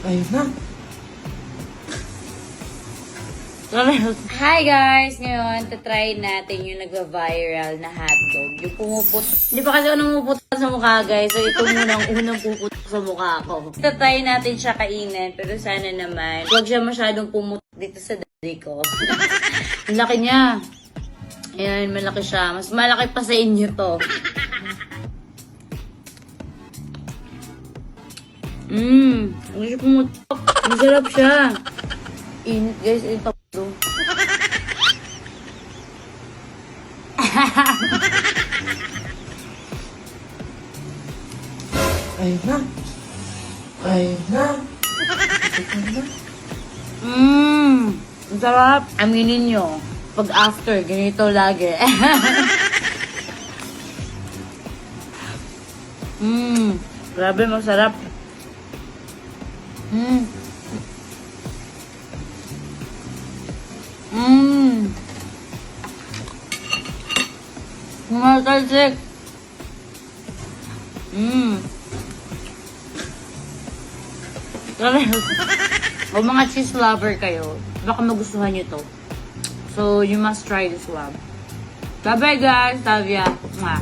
Ayun na. Hi guys! Ngayon, tatry natin yung nagva-viral na hotdog. Yung pumuput. Hindi pa kasi ako namuputol sa mukha guys. So ito muna ang unang puputok sa mukha ko. Tatry natin siya kainin. Pero sana naman, huwag siya masyadong pumutok dito sa daddy ko. Ang laki niya. Ayan, malaki siya. Mas malaki pa sa inyo to. Hindi siya pumutok. Masarap siya. Init guys, ito. Ayun na. Ayun na. Ang sarap. Aminin nyo, pag after, ganito lagi. Grabe, masarap. Matalsik. O mga cheese lover kayo, baka magustuhan nyo to. So, you must try this one. Bye-bye guys. Love ya. Mwah.